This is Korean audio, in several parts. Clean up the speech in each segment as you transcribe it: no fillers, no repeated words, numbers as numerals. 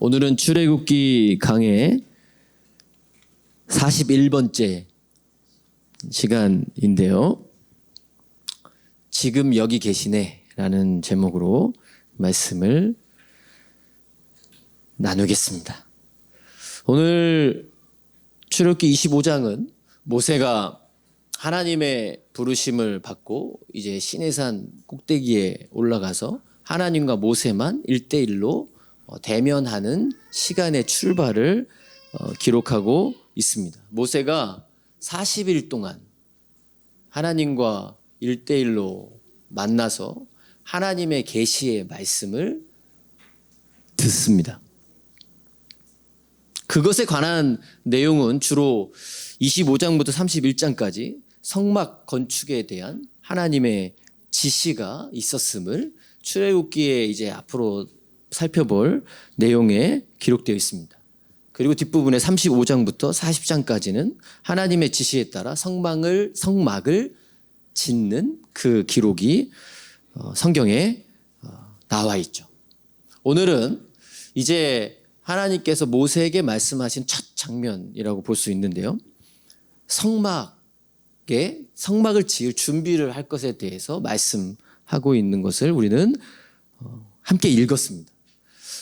오늘은 출애굽기 강의 41번째 시간인데요. 지금 여기 계시네 라는 제목으로 말씀을 나누겠습니다. 오늘 출애굽기 25장은 모세가 하나님의 부르심을 받고 이제 시내산 꼭대기에 올라가서 하나님과 모세만 1대1로 대면하는 시간의 출발을 기록하고 있습니다. 모세가 40일 동안 하나님과 1대1로 만나서 하나님의 계시의 말씀을 듣습니다. 그것에 관한 내용은 주로 25장부터 31장까지 성막 건축에 대한 하나님의 지시가 있었음을 출애굽기에 이제 앞으로 살펴볼 내용에 기록되어 있습니다. 그리고 뒷부분에 35장부터 40장까지는 하나님의 지시에 따라 성막을 짓는 그 기록이 성경에 나와 있죠. 오늘은 이제 하나님께서 모세에게 말씀하신 첫 장면이라고 볼 수 있는데요. 성막을 지을 준비를 할 것에 대해서 말씀하고 있는 것을 우리는 함께 읽었습니다.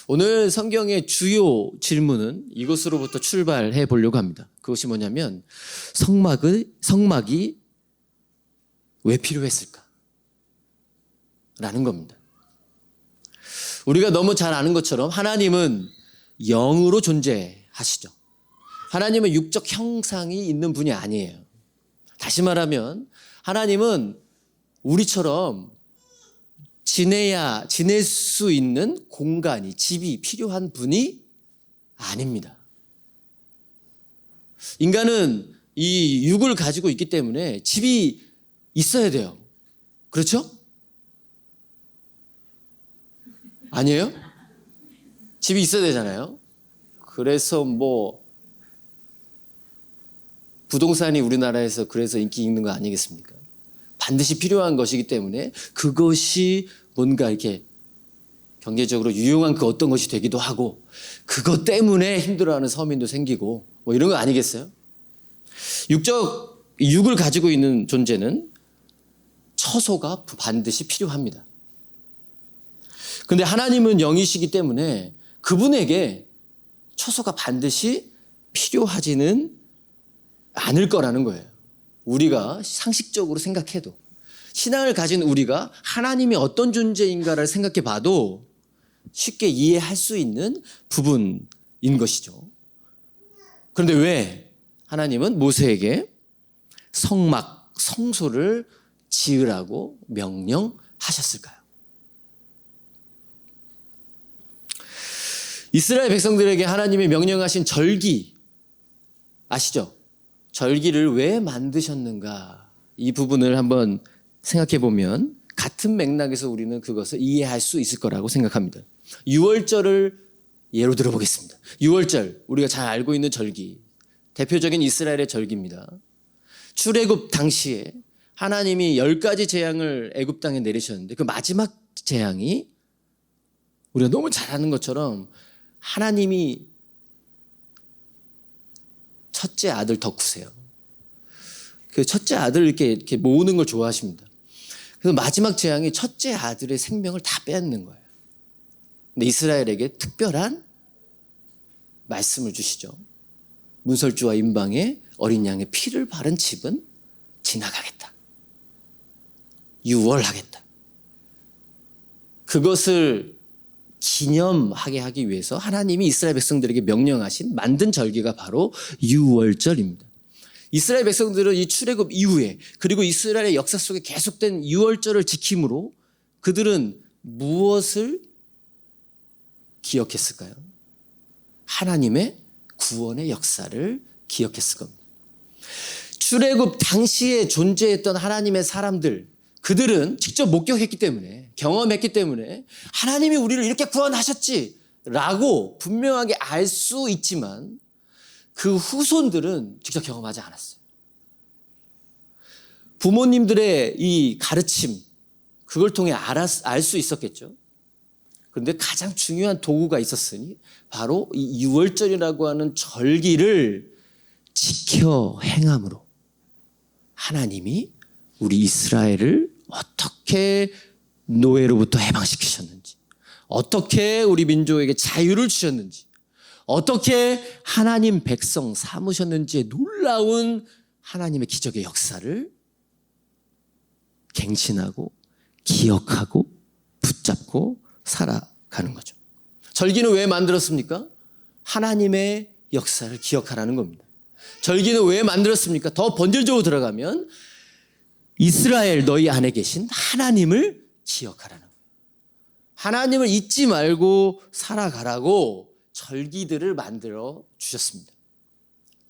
오늘 성경의 주요 질문은 이것으로부터 출발해 보려고 합니다. 그것이 뭐냐면 성막이 왜 필요했을까? 라는 겁니다. 우리가 너무 잘 아는 것처럼 하나님은 영으로 존재하시죠. 하나님은 육적 형상이 있는 분이 아니에요. 다시 말하면 하나님은 우리처럼 지낼 수 있는 공간이, 집이 필요한 분이 아닙니다. 인간은 이 육을 가지고 있기 때문에 집이 있어야 돼요. 그렇죠? 아니에요? 집이 있어야 되잖아요. 그래서 부동산이 우리나라에서 그래서 인기 있는 거 아니겠습니까? 반드시 필요한 것이기 때문에 그것이 뭔가 이렇게 경제적으로 유용한 그 어떤 것이 되기도 하고 그것 때문에 힘들어하는 서민도 생기고 이런 거 아니겠어요? 육을 가지고 있는 존재는 처소가 반드시 필요합니다. 그런데 하나님은 영이시기 때문에 그분에게 처소가 반드시 필요하지는 않을 거라는 거예요. 우리가 상식적으로 생각해도 신앙을 가진 우리가 하나님이 어떤 존재인가를 생각해 봐도 쉽게 이해할 수 있는 부분인 것이죠. 그런데 왜 하나님은 모세에게 성소를 지으라고 명령하셨을까요? 이스라엘 백성들에게 하나님이 명령하신 절기 아시죠? 절기를 왜 만드셨는가? 이 부분을 한번 생각해 보면 같은 맥락에서 우리는 그것을 이해할 수 있을 거라고 생각합니다. 유월절을 예로 들어보겠습니다. 유월절, 우리가 잘 알고 있는 절기, 대표적인 이스라엘의 절기입니다. 출애굽 당시에 하나님이 10가지 재앙을 애굽 땅에 내리셨는데 그 마지막 재앙이 우리가 너무 잘 아는 것처럼 하나님이 첫째 아들 덕후세요. 그 첫째 아들을 이렇게 모으는 걸 좋아하십니다. 그래서 마지막 재앙이 첫째 아들의 생명을 다 빼앗는 거예요. 근데 이스라엘에게 특별한 말씀을 주시죠. 문설주와 임방에 어린 양의 피를 바른 집은 지나가겠다. 유월하겠다. 그것을 기념하게 하기 위해서 하나님이 이스라엘 백성들에게 명령하신 만든 절기가 바로 유월절입니다. 이스라엘 백성들은 이 출애굽 이후에 그리고 이스라엘의 역사 속에 계속된 유월절을 지킴으로 그들은 무엇을 기억했을까요? 하나님의 구원의 역사를 기억했을 겁니다. 출애굽 당시에 존재했던 하나님의 사람들, 그들은 직접 목격했기 때문에, 경험했기 때문에 하나님이 우리를 이렇게 구원하셨지라고 분명하게 알 수 있지만 그 후손들은 직접 경험하지 않았어요. 부모님들의 이 가르침, 그걸 통해 알 수 있었겠죠. 그런데 가장 중요한 도구가 있었으니 바로 이 유월절이라고 하는 절기를 지켜 행함으로 하나님이 우리 이스라엘을 어떻게 노예로부터 해방시키셨는지, 어떻게 우리 민족에게 자유를 주셨는지, 어떻게 하나님 백성 삼으셨는지의 놀라운 하나님의 기적의 역사를 갱신하고 기억하고 붙잡고 살아가는 거죠. 절기는 왜 만들었습니까? 하나님의 역사를 기억하라는 겁니다. 절기는 왜 만들었습니까? 더 본질적으로 들어가면 이스라엘 너희 안에 계신 하나님을 기억하라는 거예요. 하나님을 잊지 말고 살아가라고 절기들을 만들어 주셨습니다.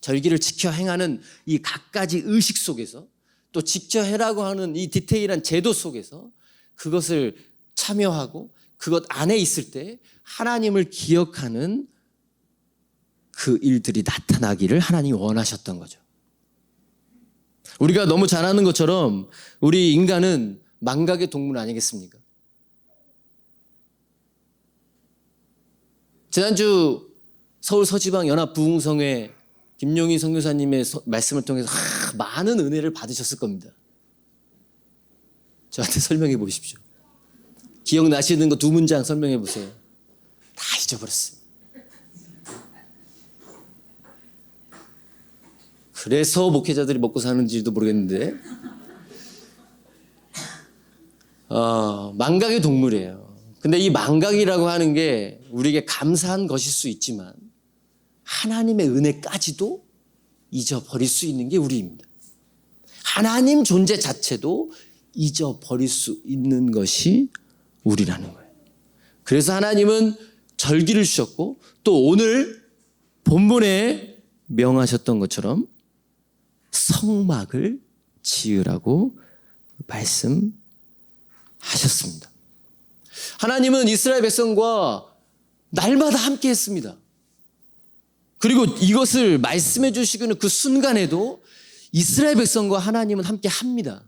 절기를 지켜 행하는 이 갖가지 의식 속에서 또 지켜해라고 하는 이 디테일한 제도 속에서 그것을 참여하고 그것 안에 있을 때 하나님을 기억하는 그 일들이 나타나기를 하나님이 원하셨던 거죠. 우리가 너무 잘 아는 것처럼 우리 인간은 망각의 동물 아니겠습니까? 지난주 서울 서지방 연합 부흥성회 김용희 선교사님의 말씀을 통해서 많은 은혜를 받으셨을 겁니다. 저한테 설명해 보십시오. 기억나시는 거 2문장 설명해 보세요. 다 잊어버렸어요. 그래서 목회자들이 먹고 사는지도 모르겠는데 망각의 동물이에요. 근데 이 망각이라고 하는 게 우리에게 감사한 것일 수 있지만 하나님의 은혜까지도 잊어버릴 수 있는 게 우리입니다. 하나님 존재 자체도 잊어버릴 수 있는 것이 우리라는 거예요. 그래서 하나님은 절기를 주셨고 또 오늘 본문에 명하셨던 것처럼 성막을 지으라고 말씀하셨습니다. 하나님은 이스라엘 백성과 날마다 함께 했습니다. 그리고 이것을 말씀해 주시고는 그 순간에도 이스라엘 백성과 하나님은 함께 합니다.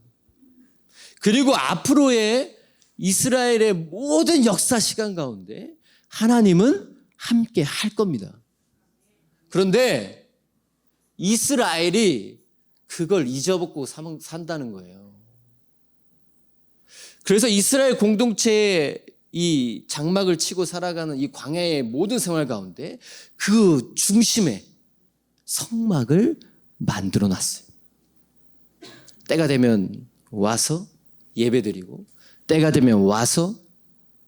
그리고 앞으로의 이스라엘의 모든 역사 시간 가운데 하나님은 함께 할 겁니다. 그런데 이스라엘이 그걸 잊어먹고 산다는 거예요. 그래서 이스라엘 공동체의 이 장막을 치고 살아가는 이 광야의 모든 생활 가운데 그 중심에 성막을 만들어 놨어요. 때가 되면 와서 예배드리고, 때가 되면 와서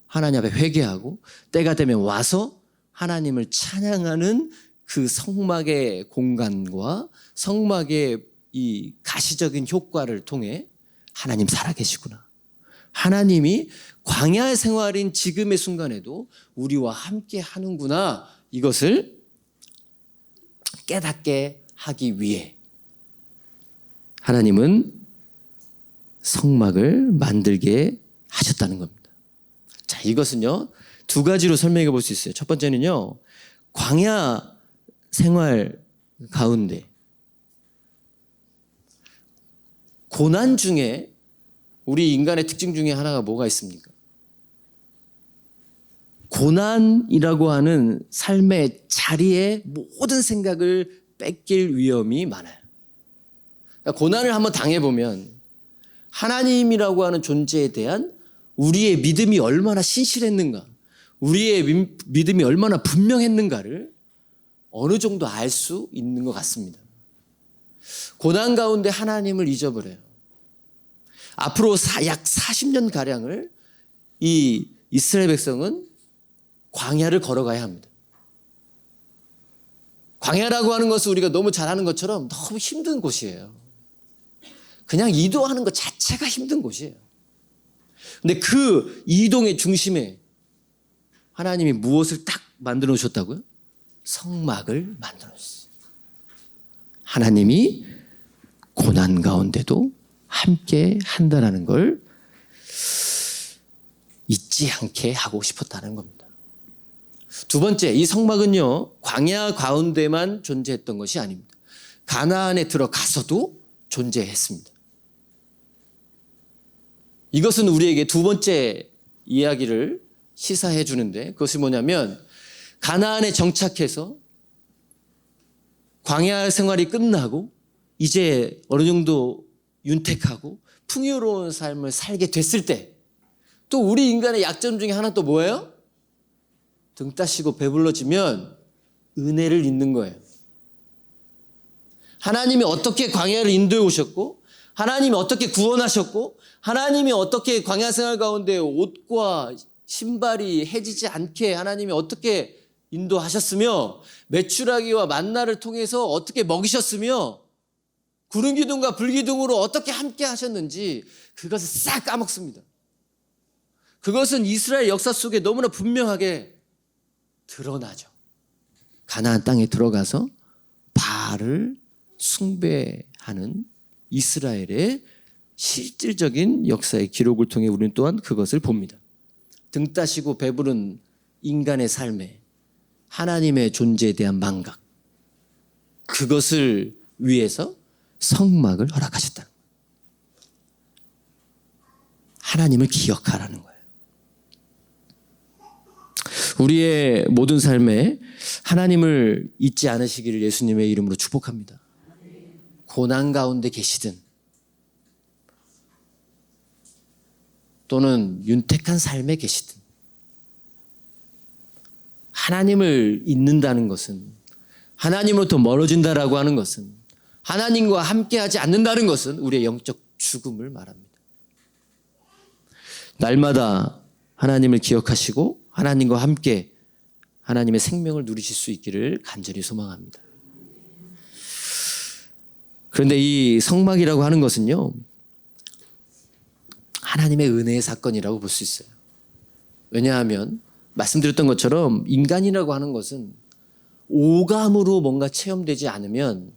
하나님 앞에 회개하고, 때가 되면 와서 하나님을 찬양하는 그 성막의 공간과 성막의 이 가시적인 효과를 통해 하나님 살아계시구나. 하나님이 광야의 생활인 지금의 순간에도 우리와 함께 하는구나. 이것을 깨닫게 하기 위해 하나님은 성막을 만들게 하셨다는 겁니다. 자, 이것은요 2가지로 설명해 볼 수 있어요. 첫 번째는요, 광야 생활 가운데 고난 중에 우리 인간의 특징 중에 하나가 뭐가 있습니까? 고난이라고 하는 삶의 자리에 모든 생각을 뺏길 위험이 많아요. 그러니까 고난을 한번 당해보면 하나님이라고 하는 존재에 대한 우리의 믿음이 얼마나 신실했는가, 우리의 믿음이 얼마나 분명했는가를 어느 정도 알 수 있는 것 같습니다. 고난 가운데 하나님을 잊어버려요. 앞으로 약 40년가량을 이 이스라엘 백성은 광야를 걸어가야 합니다. 광야라고 하는 것은 우리가 너무 잘 아는 것처럼 너무 힘든 곳이에요. 그냥 이동하는 것 자체가 힘든 곳이에요. 근데 그 이동의 중심에 하나님이 무엇을 딱 만들어 놓으셨다고요? 성막을 만들어 놓으셨어요. 하나님이 고난 가운데도 함께 한다는 걸 잊지 않게 하고 싶었다는 겁니다. 2번째, 이 성막은요 광야 가운데만 존재했던 것이 아닙니다. 가나안에 들어가서도 존재했습니다. 이것은 우리에게 2번째 이야기를 시사해 주는데, 그것이 뭐냐면 가나안에 정착해서 광야 생활이 끝나고 이제 어느 정도 윤택하고 풍요로운 삶을 살게 됐을 때, 또 우리 인간의 약점 중에 하나 또 뭐예요? 등 따시고 배불러지면 은혜를 잊는 거예요. 하나님이 어떻게 광야를 인도해 오셨고, 하나님이 어떻게 구원하셨고, 하나님이 어떻게 광야 생활 가운데 옷과 신발이 해지지 않게 하나님이 어떻게 인도하셨으며, 메추라기와 만나를 통해서 어떻게 먹이셨으며, 구름 기둥과 불 기둥으로 어떻게 함께 하셨는지 그것을 싹 까먹습니다. 그것은 이스라엘 역사 속에 너무나 분명하게 드러나죠. 가나안 땅에 들어가서 바알을 숭배하는 이스라엘의 실질적인 역사의 기록을 통해 우리는 또한 그것을 봅니다. 등 따시고 배부른 인간의 삶에 하나님의 존재에 대한 망각, 그것을 위해서 성막을 허락하셨다는 거예요. 하나님을 기억하라는 거예요. 우리의 모든 삶에 하나님을 잊지 않으시기를 예수님의 이름으로 축복합니다. 고난 가운데 계시든 또는 윤택한 삶에 계시든 하나님을 잊는다는 것은, 하나님으로부터 멀어진다라고 하는 것은, 하나님과 함께하지 않는다는 것은 우리의 영적 죽음을 말합니다. 날마다 하나님을 기억하시고 하나님과 함께 하나님의 생명을 누리실 수 있기를 간절히 소망합니다. 그런데 이 성막이라고 하는 것은요, 하나님의 은혜의 사건이라고 볼 수 있어요. 왜냐하면 말씀드렸던 것처럼 인간이라고 하는 것은 오감으로 뭔가 체험되지 않으면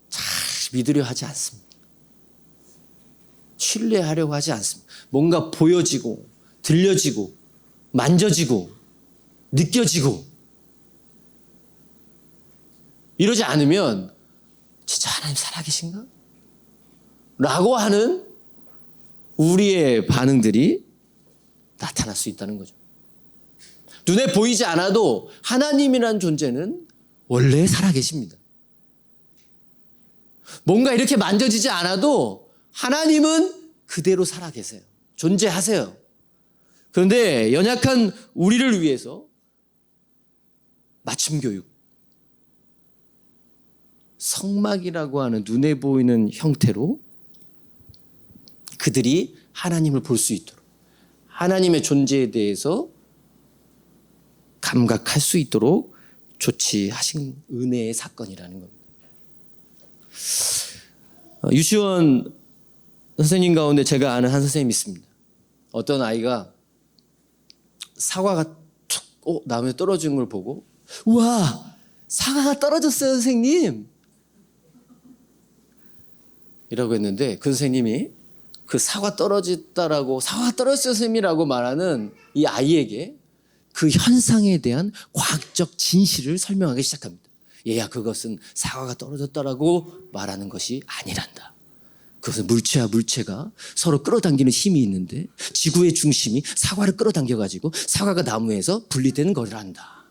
잘 믿으려 하지 않습니다. 신뢰하려고 하지 않습니다. 뭔가 보여지고 들려지고 만져지고 느껴지고 이러지 않으면 진짜 하나님 살아계신가? 라고 하는 우리의 반응들이 나타날 수 있다는 거죠. 눈에 보이지 않아도 하나님이란 존재는 원래 살아계십니다. 뭔가 이렇게 만져지지 않아도 하나님은 그대로 살아계세요. 존재하세요. 그런데 연약한 우리를 위해서 맞춤 교육, 성막이라고 하는 눈에 보이는 형태로 그들이 하나님을 볼 수 있도록, 하나님의 존재에 대해서 감각할 수 있도록 조치하신 은혜의 사건이라는 겁니다. 유치원 선생님 가운데 제가 아는 한 선생님이 있습니다. 어떤 아이가 사과가 툭 나무에 떨어진 걸 보고, 우와, 사과가 떨어졌어요 선생님 이라고 했는데, 그 선생님이 그 사과 떨어졌다라고, 사과가 떨어졌어요 선생님이라고 말하는 이 아이에게 그 현상에 대한 과학적 진실을 설명하기 시작합니다. 얘야, 그것은 사과가 떨어졌다라고 말하는 것이 아니란다. 그것은 물체와 물체가 서로 끌어당기는 힘이 있는데 지구의 중심이 사과를 끌어당겨가지고 사과가 나무에서 분리되는 거란다.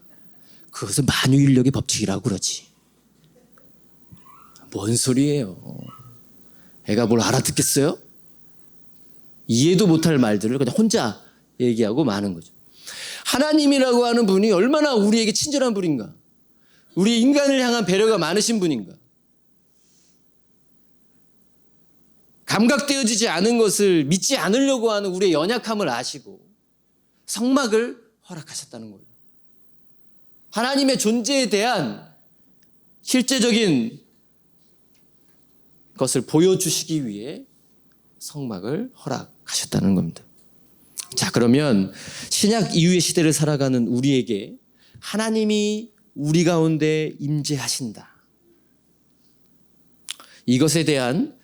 그것은 만유인력의 법칙이라고 그러지. 뭔 소리예요? 애가 뭘 알아듣겠어요? 이해도 못할 말들을 그냥 혼자 얘기하고 마는 거죠. 하나님이라고 하는 분이 얼마나 우리에게 친절한 분인가, 우리 인간을 향한 배려가 많으신 분인가, 감각되어지지 않은 것을 믿지 않으려고 하는 우리의 연약함을 아시고 성막을 허락하셨다는 거예요. 하나님의 존재에 대한 실제적인 것을 보여주시기 위해 성막을 허락하셨다는 겁니다. 자, 그러면 신약 이후의 시대를 살아가는 우리에게 하나님이 우리 가운데 임재하신다, 이것에 대한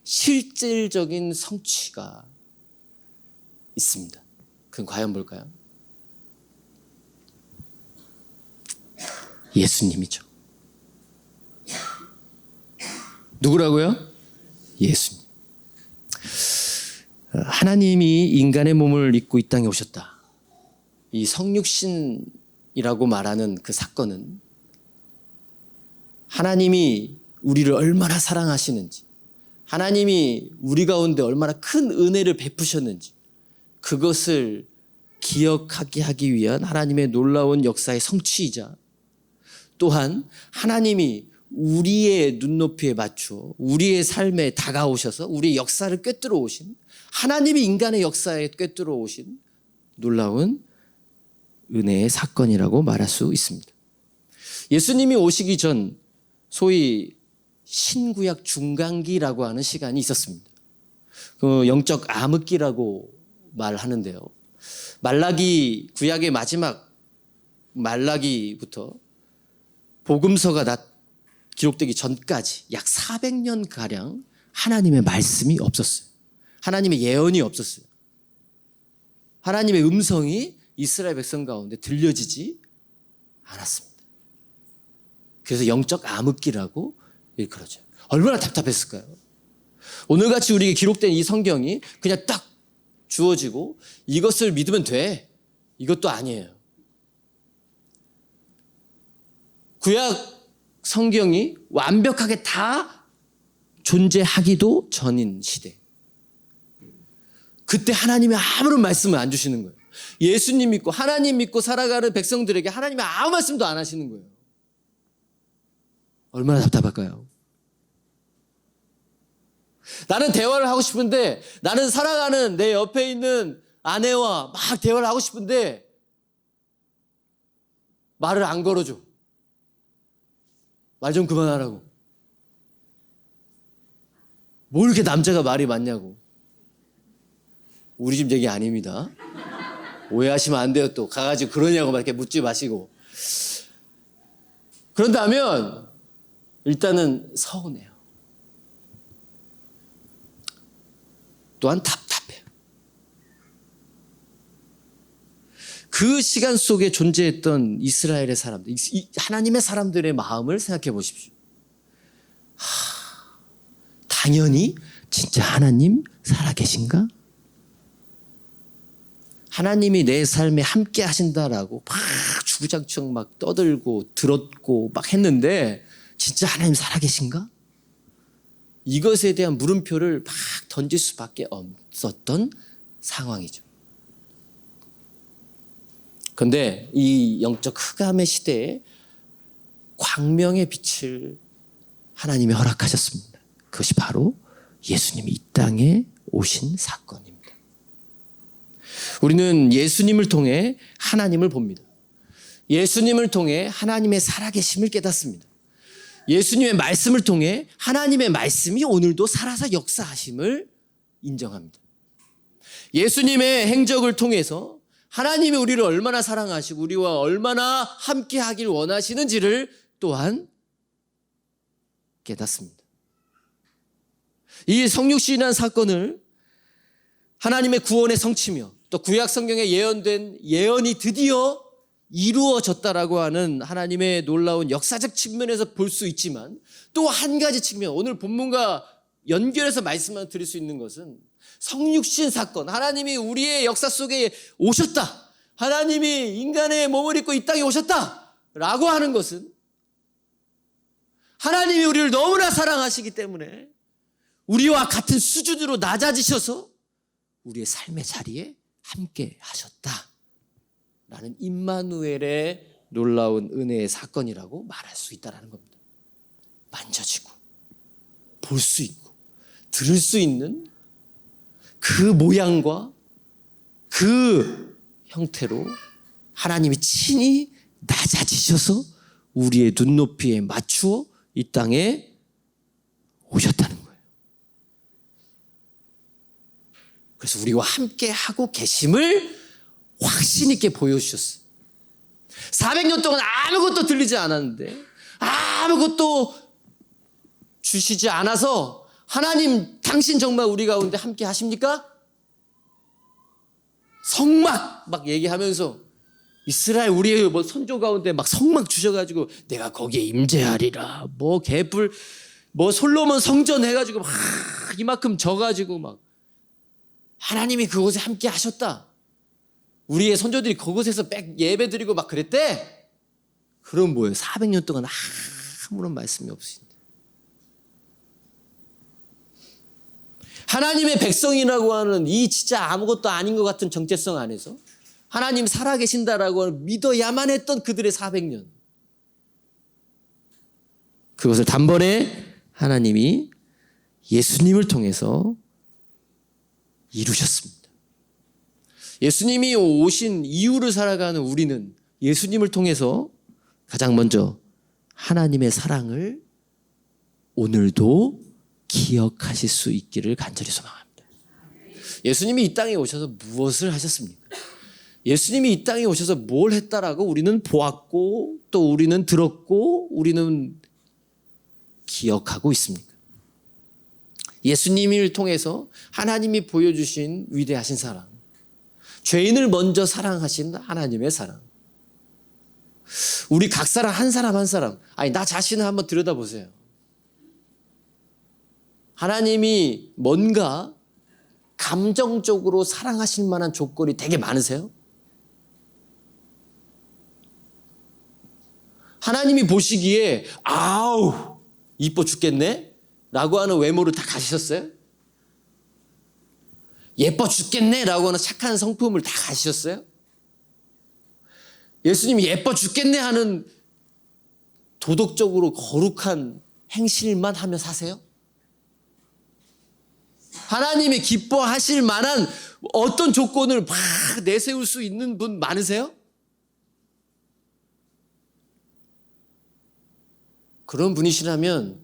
실질적인 성취가 있습니다. 그건 과연 뭘까요? 예수님이죠. 누구라고요? 예수님. 하나님이 인간의 몸을 입고 이 땅에 오셨다. 이 성육신이라고 말하는 그 사건은 하나님이 우리를 얼마나 사랑하시는지, 하나님이 우리 가운데 얼마나 큰 은혜를 베푸셨는지 그것을 기억하게 하기 위한 하나님의 놀라운 역사의 성취이자, 또한 하나님이 우리의 눈높이에 맞추어 우리의 삶에 다가오셔서 우리의 역사를 꿰뚫어 오신, 하나님이 인간의 역사에 꿰뚫어 오신 놀라운 은혜의 사건이라고 말할 수 있습니다. 예수님이 오시기 전 소위 신구약 중간기라고 하는 시간이 있었습니다. 그 영적 암흑기라고 말하는데요. 말라기, 구약의 마지막 말라기부터 복음서가 기록되기 전까지 약 400년가량 하나님의 말씀이 없었어요. 하나님의 예언이 없었어요. 하나님의 음성이 이스라엘 백성 가운데 들려지지 않았습니다. 그래서 영적 암흑기라고 일컬어져요. 얼마나 답답했을까요? 오늘같이 우리에게 기록된 이 성경이 그냥 딱 주어지고 이것을 믿으면 돼, 이것도 아니에요. 구약 성경이 완벽하게 다 존재하기도 전인 시대. 그때 하나님이 아무런 말씀을 안 주시는 거예요. 예수님 믿고 하나님 믿고 살아가는 백성들에게 하나님이 아무 말씀도 안 하시는 거예요. 얼마나 답답할까요? 나는 대화를 하고 싶은데, 나는 살아가는 내 옆에 있는 아내와 막 대화를 하고 싶은데 말을 안 걸어줘. 말 좀 그만하라고. 뭐 이렇게 남자가 말이 많냐고. 우리 집 얘기 아닙니다. 오해하시면 안 돼요. 또 가가지고 그러냐고 막 이렇게 묻지 마시고. 그런다면 일단은 서운해요. 또한 답답해요. 그 시간 속에 존재했던 이스라엘의 사람들, 하나님의 사람들의 마음을 생각해 보십시오. 당연히 진짜 하나님 살아계신가? 하나님이 내 삶에 함께 하신다라고 막 주구장창 막 떠들고 들었고 막 했는데 진짜 하나님 살아계신가? 이것에 대한 물음표를 막 던질 수밖에 없었던 상황이죠. 그런데 이 영적 흑암의 시대에 광명의 빛을 하나님이 허락하셨습니다. 그것이 바로 예수님이 이 땅에 오신 사건입니다. 우리는 예수님을 통해 하나님을 봅니다. 예수님을 통해 하나님의 살아계심을 깨닫습니다. 예수님의 말씀을 통해 하나님의 말씀이 오늘도 살아서 역사하심을 인정합니다. 예수님의 행적을 통해서 하나님이 우리를 얼마나 사랑하시고 우리와 얼마나 함께 하길 원하시는지를 또한 깨닫습니다. 이 성육신이라는 사건을 하나님의 구원의 성취며 또 구약 성경에 예언된 예언이 드디어 이루어졌다라고 하는 하나님의 놀라운 역사적 측면에서 볼 수 있지만, 또 한 가지 측면, 오늘 본문과 연결해서 말씀을 드릴 수 있는 것은 성육신 사건, 하나님이 우리의 역사 속에 오셨다, 하나님이 인간의 몸을 입고 이 땅에 오셨다라고 하는 것은 하나님이 우리를 너무나 사랑하시기 때문에 우리와 같은 수준으로 낮아지셔서 우리의 삶의 자리에 함께 하셨다 라는 임마누엘의 놀라운 은혜의 사건이라고 말할 수 있다는 겁니다. 만져지고 볼 수 있고 들을 수 있는 그 모양과 그 형태로 하나님이 친히 낮아지셔서 우리의 눈높이에 맞추어 이 땅에 오셨다는 거예요. 그래서 우리와 함께 하고 계심을 확신 있게 보여주셨어요. 400년 동안 아무것도 들리지 않았는데, 아무것도 주시지 않아서 하나님 당신 정말 우리 가운데 함께 하십니까? 성막 막 얘기하면서 이스라엘 우리의 뭐 선조 가운데 막 성막 주셔가지고 내가 거기에 임재하리라, 뭐 개뿔 뭐 솔로몬 성전 해가지고 막 이만큼 져가지고 막 하나님이 그곳에 함께 하셨다. 우리의 선조들이 그곳에서 예배 드리고 막 그랬대? 그럼 뭐예요? 400년 동안 아무런 말씀이 없으신데. 하나님의 백성이라고 하는 이 진짜 아무것도 아닌 것 같은 정체성 안에서 하나님 살아계신다라고 믿어야만 했던 그들의 400년. 그것을 단번에 하나님이 예수님을 통해서 이루셨습니다. 예수님이 오신 이유를 살아가는 우리는 예수님을 통해서 가장 먼저 하나님의 사랑을 오늘도 기억하실 수 있기를 간절히 소망합니다. 예수님이 이 땅에 오셔서 무엇을 하셨습니까? 예수님이 이 땅에 오셔서 뭘 했다라고 우리는 보았고 또 우리는 들었고 우리는 기억하고 있습니까? 예수님을 통해서 하나님이 보여주신 위대하신 사랑, 죄인을 먼저 사랑하신 하나님의 사랑, 우리 각 사람 한 사람 한 사람, 아니 나 자신을 한번 들여다보세요. 하나님이 뭔가 감정적으로 사랑하실 만한 조건이 되게 많으세요? 하나님이 보시기에 아우 이뻐 죽겠네 라고 하는 외모를 다 가지셨어요? 예뻐 죽겠네 라고 하는 착한 성품을 다 가지셨어요? 예수님이 예뻐 죽겠네 하는 도덕적으로 거룩한 행실만 하며 사세요? 하나님이 기뻐하실 만한 어떤 조건을 막 내세울 수 있는 분 많으세요? 그런 분이시라면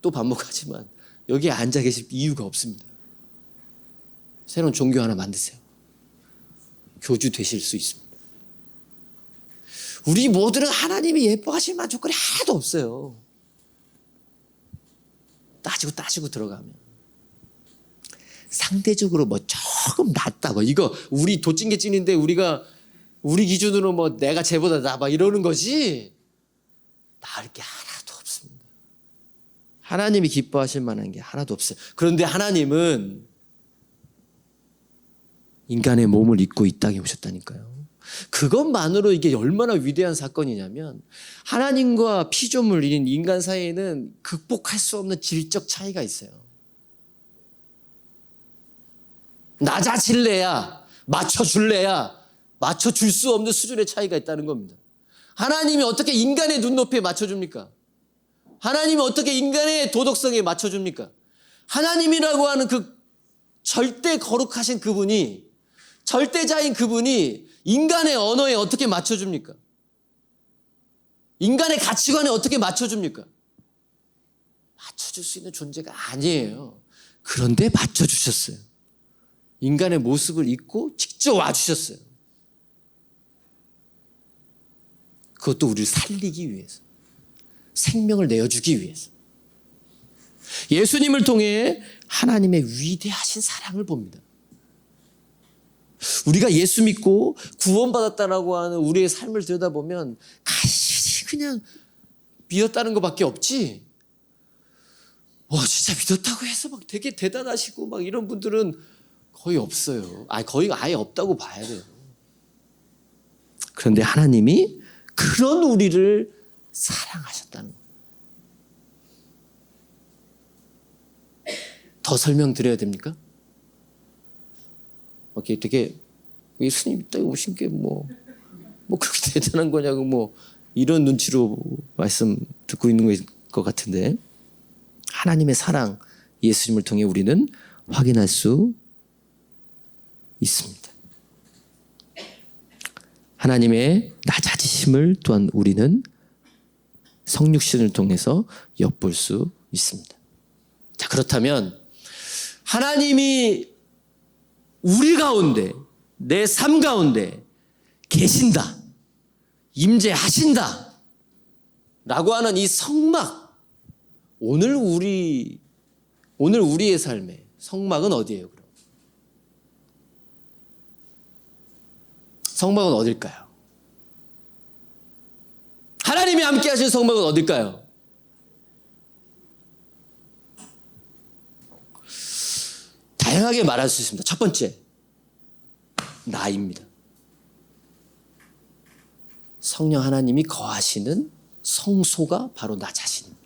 또 반복하지만 여기에 앉아 계실 이유가 없습니다. 새로운 종교 하나 만드세요. 교주 되실 수 있습니다. 우리 모두는 하나님이 예뻐하실 만한 조건이 하나도 없어요. 따지고 들어가면 상대적으로 뭐 조금 낫다 이거 우리 도찐개찐인데 우리 기준으로 뭐 내가 쟤보다 나 막 이러는 거지 나을 게 하나도 없습니다. 하나님이 기뻐하실 만한 게 하나도 없어요. 그런데 하나님은 인간의 몸을 입고 이 땅에 오셨다니까요. 그것만으로 이게 얼마나 위대한 사건이냐면 하나님과 피조물인 인간 사이에는 극복할 수 없는 질적 차이가 있어요. 낮아질래야 맞춰줄래야 맞춰줄 수 없는 수준의 차이가 있다는 겁니다. 하나님이 어떻게 인간의 눈높이에 맞춰줍니까? 하나님이 어떻게 인간의 도덕성에 맞춰줍니까? 하나님이라고 하는 그 절대 거룩하신 그분이 절대자인 그분이 인간의 언어에 어떻게 맞춰줍니까? 인간의 가치관에 어떻게 맞춰줍니까? 맞춰줄 수 있는 존재가 아니에요. 그런데 맞춰주셨어요. 인간의 모습을 입고 직접 와주셨어요. 그것도 우리를 살리기 위해서, 생명을 내어주기 위해서. 예수님을 통해 하나님의 위대하신 사랑을 봅니다. 우리가 예수 믿고 구원받았다라고 하는 우리의 삶을 들여다보면 간신히 그냥 믿었다는 것밖에 없지. 진짜 믿었다고 해서 막 되게 대단하시고 막 이런 분들은 거의 없어요. 거의 아예 없다고 봐야 돼요. 그런데 하나님이 그런 우리를 사랑하셨다는 거예요. 더 설명드려야 됩니까? 되게 예수님 땅에 오신 게 뭐 그렇게 대단한 거냐고 이런 눈치로 말씀 듣고 있는 것 같은데 하나님의 사랑 예수님을 통해 우리는 확인할 수 있습니다. 하나님의 낮아지심을 또한 우리는 성육신을 통해서 엿볼 수 있습니다. 자, 그렇다면 하나님이 우리 가운데 내 삶 가운데 계신다, 임재하신다 라고 하는 이 성막, 오늘 우리의 삶의 성막은 어디예요? 그럼? 성막은 어딜까요? 하나님이 함께 하신 성막은 어딜까요? 다양하게 말할 수 있습니다. 첫 번째, 나입니다. 성령 하나님이 거하시는 성소가 바로 나 자신입니다.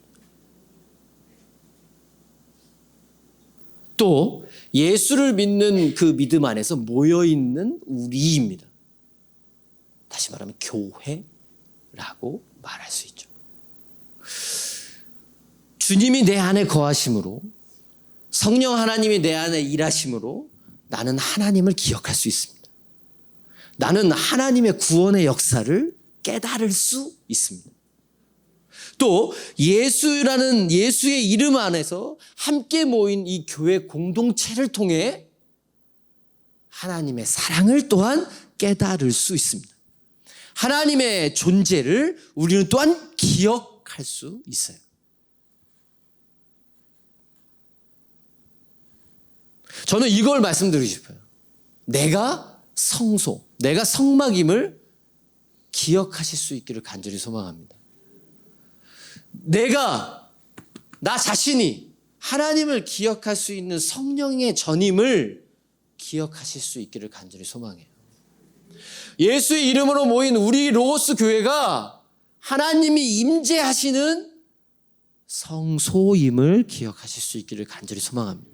또 예수를 믿는 그 믿음 안에서 모여있는 우리입니다. 다시 말하면 교회라고 말할 수 있죠. 주님이 내 안에 거하심으로, 성령 하나님이 내 안에 일하심으로 나는 하나님을 기억할 수 있습니다. 나는 하나님의 구원의 역사를 깨달을 수 있습니다. 또 예수라는 예수의 이름 안에서 함께 모인 이 교회 공동체를 통해 하나님의 사랑을 또한 깨달을 수 있습니다. 하나님의 존재를 우리는 또한 기억할 수 있어요. 저는 이걸 말씀드리고 싶어요. 내가 성소, 내가 성막임을 기억하실 수 있기를 간절히 소망합니다. 나 자신이 하나님을 기억할 수 있는 성령의 전임을 기억하실 수 있기를 간절히 소망해요. 예수의 이름으로 모인 우리 로고스 교회가 하나님이 임재하시는 성소임을 기억하실 수 있기를 간절히 소망합니다.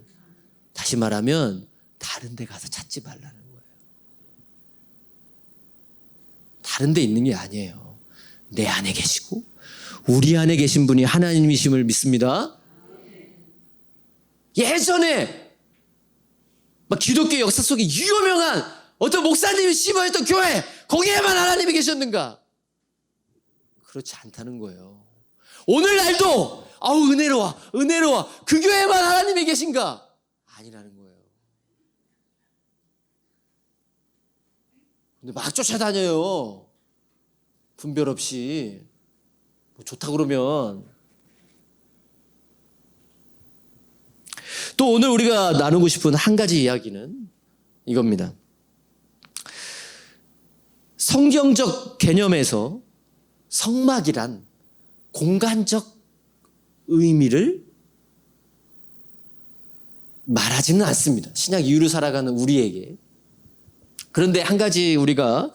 다시 말하면 다른 데 가서 찾지 말라는 거예요. 다른 데 있는 게 아니에요. 내 안에 계시고 우리 안에 계신 분이 하나님이심을 믿습니다. 예전에 막 기독교 역사 속에 유명한 어떤 목사님이 심어했던 교회, 거기에만 하나님이 계셨는가? 그렇지 않다는 거예요. 오늘날도 은혜로워 그 교회에만 하나님이 계신가? 아니라는 거예요. 근데 막 쫓아다녀요. 분별 없이. 뭐 좋다 그러면. 또 오늘 우리가 나누고 싶은 한 가지 이야기는 이겁니다. 성경적 개념에서 성막이란 공간적 의미를 말하지는 않습니다. 신약 이후로 살아가는 우리에게. 그런데 한 가지 우리가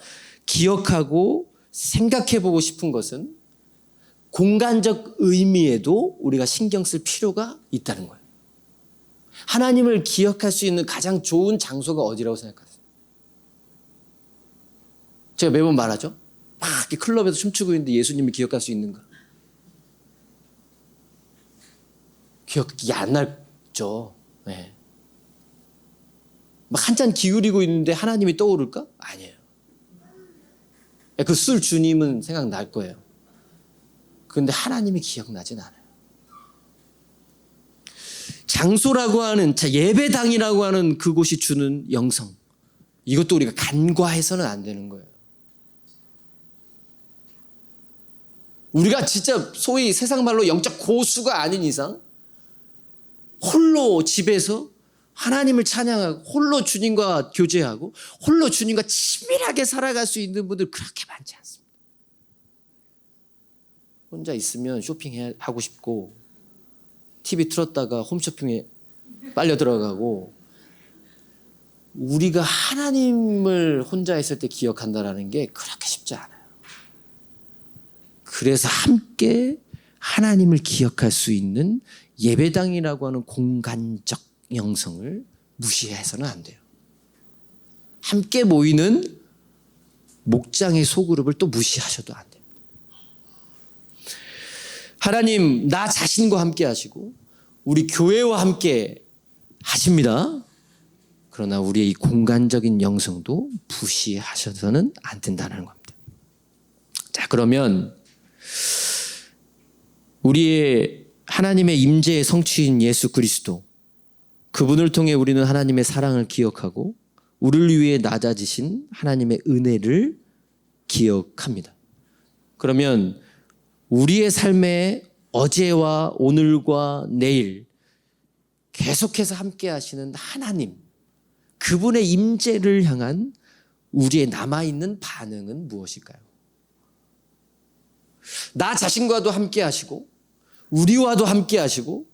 기억하고 생각해보고 싶은 것은 공간적 의미에도 우리가 신경 쓸 필요가 있다는 거예요. 하나님을 기억할 수 있는 가장 좋은 장소가 어디라고 생각하세요? 제가 매번 말하죠. 막 이렇게 클럽에서 춤추고 있는데 예수님을 기억할 수 있는가? 기억이 안 나죠. 네. 막 한 잔 기울이고 있는데 하나님이 떠오를까? 아니에요. 그 술 주님은 생각날 거예요. 그런데 하나님이 기억나진 않아요. 장소라고 하는, 예배당이라고 하는 그곳이 주는 영성, 이것도 우리가 간과해서는 안 되는 거예요. 우리가 진짜 소위 세상 말로 영적 고수가 아닌 이상 홀로 집에서 하나님을 찬양하고 홀로 주님과 교제하고 홀로 주님과 친밀하게 살아갈 수 있는 분들 그렇게 많지 않습니다. 혼자 있으면 쇼핑하고 싶고 TV 틀었다가 홈쇼핑에 빨려 들어가고, 우리가 하나님을 혼자 있을 때 기억한다는 게 그렇게 쉽지 않아요. 그래서 함께 하나님을 기억할 수 있는 예배당이라고 하는 공간적 영성을 무시해서는 안 돼요. 함께 모이는 목장의 소그룹을 또 무시하셔도 안 됩니다. 하나님 나 자신과 함께 하시고 우리 교회와 함께 하십니다. 그러나 우리의 이 공간적인 영성도 무시하셔서는 안 된다는 겁니다. 자, 그러면 우리의 하나님의 임재의 성취인 예수 그리스도, 그분을 통해 우리는 하나님의 사랑을 기억하고 우리를 위해 낮아지신 하나님의 은혜를 기억합니다. 그러면 우리의 삶의 어제와 오늘과 내일 계속해서 함께 하시는 하나님, 그분의 임재를 향한 우리의 남아있는 반응은 무엇일까요? 나 자신과도 함께 하시고 우리와도 함께 하시고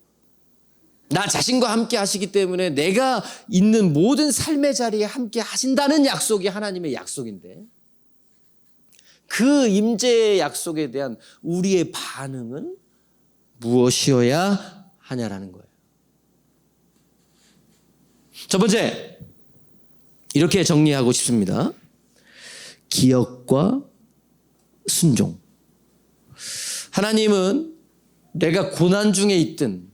나 자신과 함께 하시기 때문에 내가 있는 모든 삶의 자리에 함께 하신다는 약속이 하나님의 약속인데, 그 임재의 약속에 대한 우리의 반응은 무엇이어야 하냐라는 거예요. 첫 번째, 이렇게 정리하고 싶습니다. 기억과 순종. 하나님은 내가 고난 중에 있든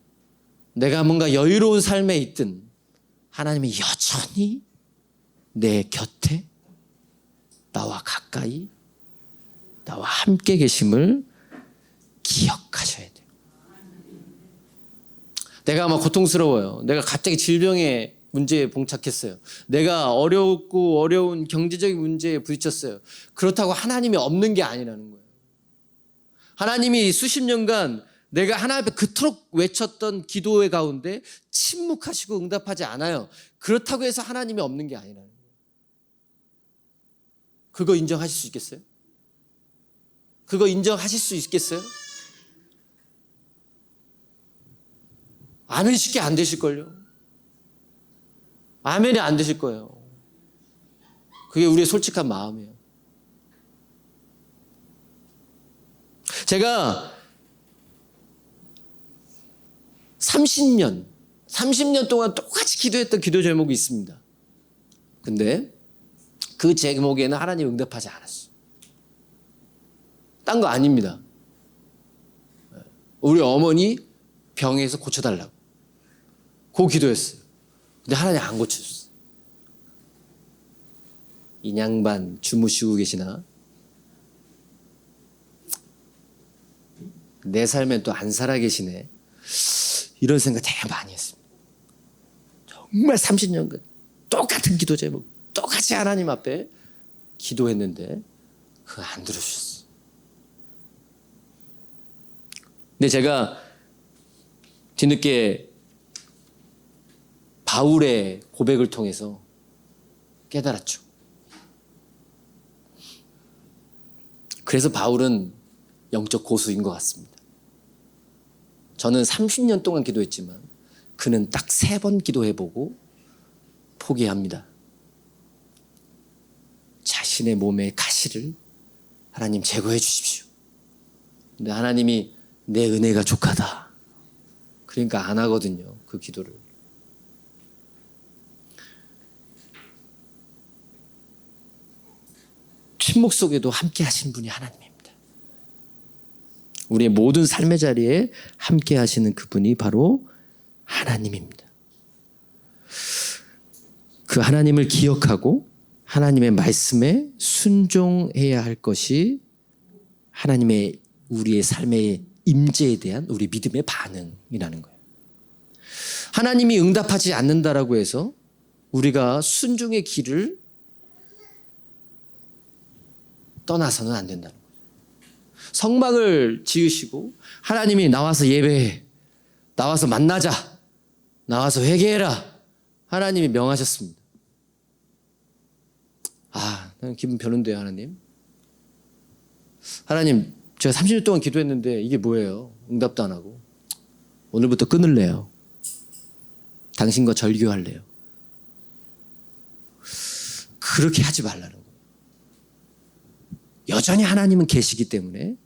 내가 뭔가 여유로운 삶에 있든 하나님이 여전히 내 곁에 나와 가까이 나와 함께 계심을 기억하셔야 돼요. 내가 막 고통스러워요. 내가 갑자기 질병의 문제에 봉착했어요. 내가 어려운 경제적인 문제에 부딪혔어요. 그렇다고 하나님이 없는 게 아니라는 거예요. 하나님이 수십 년간 내가 하나님 앞에 그토록 외쳤던 기도의 가운데 침묵하시고 응답하지 않아요. 그렇다고 해서 하나님이 없는 게 아니라는 거예요. 그거 인정하실 수 있겠어요? 그거 인정하실 수 있겠어요? 아멘 쉽게 안 되실걸요? 아멘이 안 되실 거예요. 그게 우리의 솔직한 마음이에요. 제가 30년 동안 똑같이 기도했던 기도 제목이 있습니다. 근데 그 제목에는 하나님 응답하지 않았어요. 딴 거 아닙니다. 우리 어머니 병에서 고쳐달라고. 그 기도했어요. 근데 하나님 안 고쳐줬어요. 이 양반 주무시고 계시나? 내 삶엔 또 안 살아 계시네. 이런 생각 되게 많이 했습니다. 정말 30년간 똑같은 기도 제목, 똑같이 하나님 앞에 기도했는데 그거 안 들어주셨어요. 근데 제가 뒤늦게 바울의 고백을 통해서 깨달았죠. 그래서 바울은 영적 고수인 것 같습니다. 저는 30년 동안 기도했지만 그는 딱 3번 기도해보고 포기합니다. 자신의 몸의 가시를 하나님 제거해 주십시오. 근데 하나님이 내 은혜가 족하다. 그러니까 안 하거든요. 그 기도를. 침묵 속에도 함께 하시는 분이 하나님입니다. 우리의 모든 삶의 자리에 함께 하시는 그분이 바로 하나님입니다. 그 하나님을 기억하고 하나님의 말씀에 순종해야 할 것이 하나님의 우리의 삶의 임재에 대한 우리 믿음의 반응이라는 거예요. 하나님이 응답하지 않는다라고 해서 우리가 순종의 길을 떠나서는 안 된다는 거예요. 성막을 지으시고 하나님이 나와서 예배해, 나와서 만나자, 나와서 회개해라 하나님이 명하셨습니다. 나는 기분 별론데요. 하나님 제가 30년 동안 기도했는데 이게 뭐예요? 응답도 안 하고 오늘부터 끊을래요. 당신과 절교할래요. 그렇게 하지 말라는 거예요. 여전히 하나님은 계시기 때문에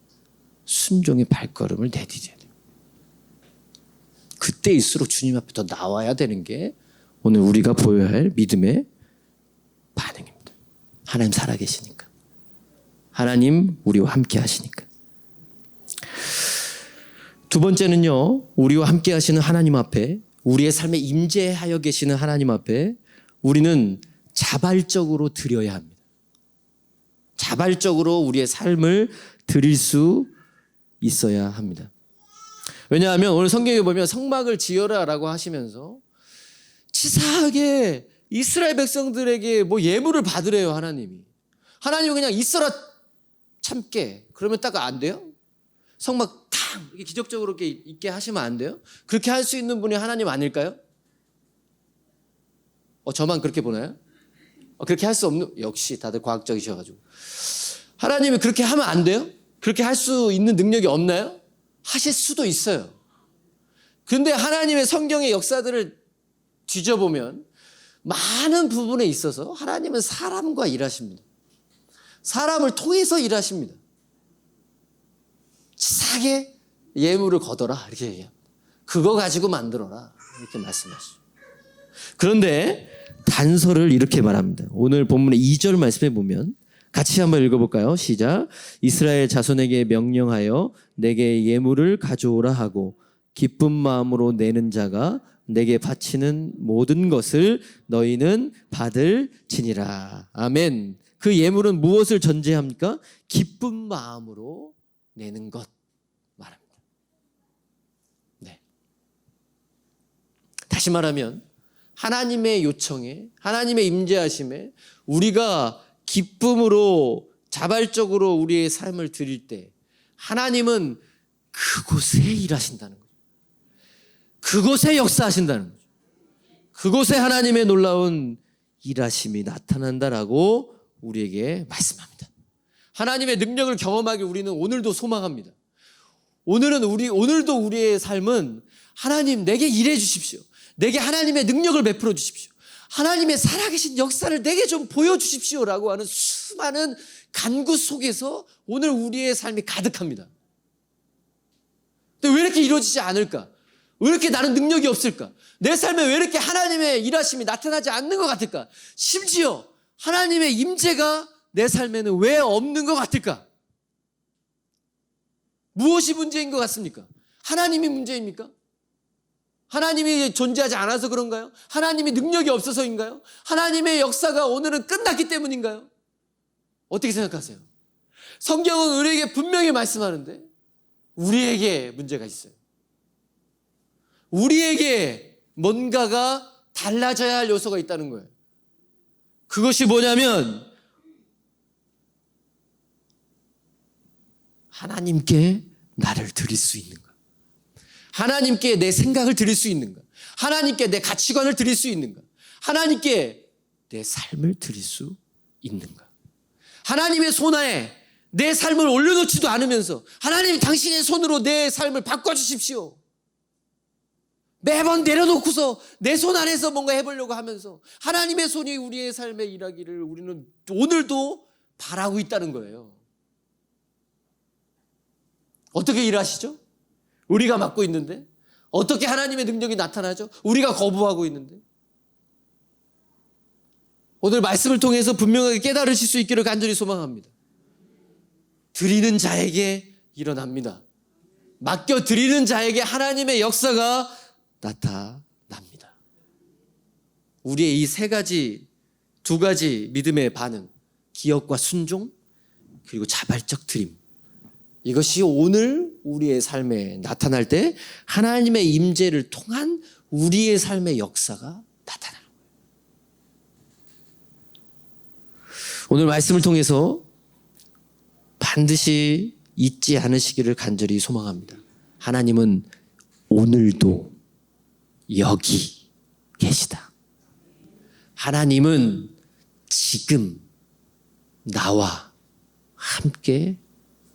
순종의 발걸음을 내디뎌야 돼요. 그때일수록 주님 앞에 더 나와야 되는 게 오늘 우리가 보여야 할 믿음의 반응입니다. 하나님 살아계시니까. 하나님 우리와 함께 하시니까. 두 번째는요, 우리와 함께 하시는 하나님 앞에, 우리의 삶에 임재하여 계시는 하나님 앞에 우리는 자발적으로 드려야 합니다. 자발적으로 우리의 삶을 드릴 수 있어야 합니다. 왜냐하면 오늘 성경에 보면 성막을 지어라라고 하시면서 치사하게 이스라엘 백성들에게 뭐 예물을 받으래요. 하나님이 그냥 있어라 참게 그러면 딱 안 돼요? 성막 탕 이렇게 기적적으로 이렇게 있게 하시면 안 돼요? 그렇게 할 수 있는 분이 하나님 아닐까요? 저만 그렇게 보나요? 그렇게 할 수 없는, 역시 다들 과학적이셔가지고. 하나님이 그렇게 하면 안 돼요? 그렇게 할 수 있는 능력이 없나요? 하실 수도 있어요. 그런데 하나님의 성경의 역사들을 뒤져보면 많은 부분에 있어서 하나님은 사람과 일하십니다. 사람을 통해서 일하십니다. 치사하게 예물을 거둬라 이렇게 얘기합니다. 그거 가지고 만들어라 이렇게 말씀하시죠. 그런데 단서를 이렇게 말합니다. 오늘 본문의 2절 말씀해 보면 같이 한번 읽어볼까요? 시작. 이스라엘 자손에게 명령하여 내게 예물을 가져오라 하고 기쁜 마음으로 내는 자가 내게 바치는 모든 것을 너희는 받을지니라. 아멘. 그 예물은 무엇을 전제합니까? 기쁜 마음으로 내는 것 말합니다. 네. 다시 말하면 하나님의 요청에, 하나님의 임재하심에 우리가 기쁨으로 자발적으로 우리의 삶을 드릴 때 하나님은 그곳에 일하신다는 거죠. 그곳에 역사하신다는 거죠. 그곳에 하나님의 놀라운 일하심이 나타난다라고 우리에게 말씀합니다. 하나님의 능력을 경험하기 우리는 오늘도 소망합니다. 오늘도 우리의 삶은 하나님 내게 일해 주십시오. 내게 하나님의 능력을 베풀어 주십시오. 하나님의 살아계신 역사를 내게 좀 보여주십시오라고 하는 수많은 간구 속에서 오늘 우리의 삶이 가득합니다. 근데 왜 이렇게 이루어지지 않을까? 왜 이렇게 나는 능력이 없을까? 내 삶에 왜 이렇게 하나님의 일하심이 나타나지 않는 것 같을까? 심지어 하나님의 임재가 내 삶에는 왜 없는 것 같을까? 무엇이 문제인 것 같습니까? 하나님이 문제입니까? 하나님이 존재하지 않아서 그런가요? 하나님이 능력이 없어서인가요? 하나님의 역사가 오늘은 끝났기 때문인가요? 어떻게 생각하세요? 성경은 우리에게 분명히 말씀하는데 우리에게 문제가 있어요. 우리에게 뭔가가 달라져야 할 요소가 있다는 거예요. 그것이 뭐냐면 하나님께 나를 드릴 수 있는가? 하나님께 내 생각을 드릴 수 있는가? 하나님께 내 가치관을 드릴 수 있는가? 하나님께 내 삶을 드릴 수 있는가? 하나님의 손아에 내 삶을 올려놓지도 않으면서 하나님 당신의 손으로 내 삶을 바꿔주십시오. 매번 내려놓고서 내 손 안에서 뭔가 해보려고 하면서 하나님의 손이 우리의 삶에 일하기를 우리는 오늘도 바라고 있다는 거예요. 어떻게 일하시죠? 우리가 맡고 있는데 어떻게 하나님의 능력이 나타나죠? 우리가 거부하고 있는데 오늘 말씀을 통해서 분명하게 깨달으실 수 있기를 간절히 소망합니다. 드리는 자에게 일어납니다. 맡겨 드리는 자에게 하나님의 역사가 나타납니다. 우리의 이 두 가지 믿음의 반응, 기억과 순종, 그리고 자발적 드림, 이것이 오늘 우리의 삶에 나타날 때 하나님의 임재를 통한 우리의 삶의 역사가 나타나는 거예요. 오늘 말씀을 통해서 반드시 잊지 않으시기를 간절히 소망합니다. 하나님은 오늘도 여기 계시다. 하나님은 지금 나와 함께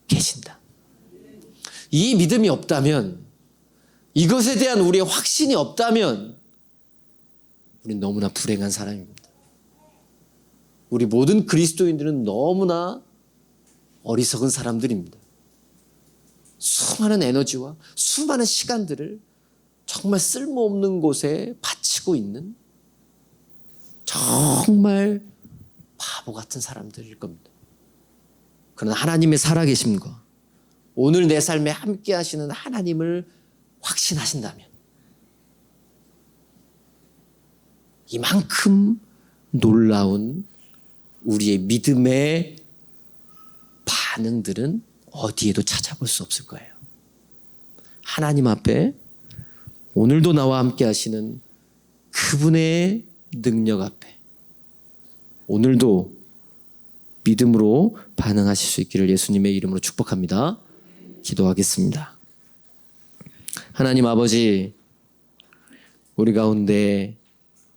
계신다. 이 믿음이 없다면, 이것에 대한 우리의 확신이 없다면 우리는 너무나 불행한 사람입니다. 우리 모든 그리스도인들은 너무나 어리석은 사람들입니다. 수많은 에너지와 수많은 시간들을 정말 쓸모없는 곳에 바치고 있는 정말 바보 같은 사람들일 겁니다. 그러나 하나님의 살아계심과 오늘 내 삶에 함께 하시는 하나님을 확신하신다면 이만큼 놀라운 우리의 믿음의 반응들은 어디에도 찾아볼 수 없을 거예요. 하나님 앞에 오늘도 나와 함께 하시는 그분의 능력 앞에 오늘도 믿음으로 반응하실 수 있기를 예수님의 이름으로 축복합니다. 기도하겠습니다. 하나님 아버지, 우리 가운데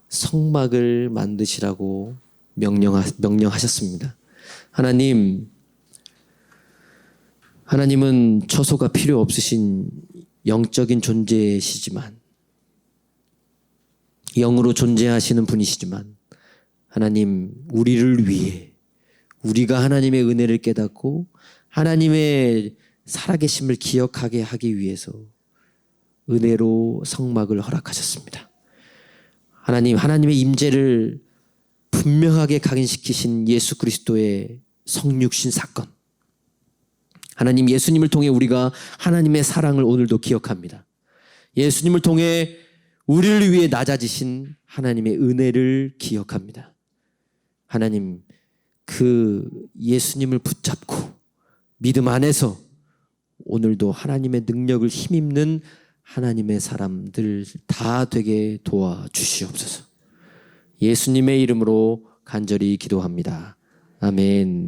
성막을 만드시라고 명령하셨습니다. 하나님은 처소가 필요 없으신 영적인 존재이시지만, 영으로 존재하시는 분이시지만, 하나님, 우리를 위해, 우리가 하나님의 은혜를 깨닫고 하나님의 살아계심을 기억하게 하기 위해서 은혜로 성막을 허락하셨습니다. 하나님의 임재를 분명하게 각인시키신 예수 그리스도의 성육신 사건. 하나님 예수님을 통해 우리가 하나님의 사랑을 오늘도 기억합니다. 예수님을 통해 우리를 위해 낮아지신 하나님의 은혜를 기억합니다. 하나님, 그 예수님을 붙잡고 믿음 안에서 오늘도 하나님의 능력을 힘입는 하나님의 사람들 다 되게 도와주시옵소서. 예수님의 이름으로 간절히 기도합니다. 아멘.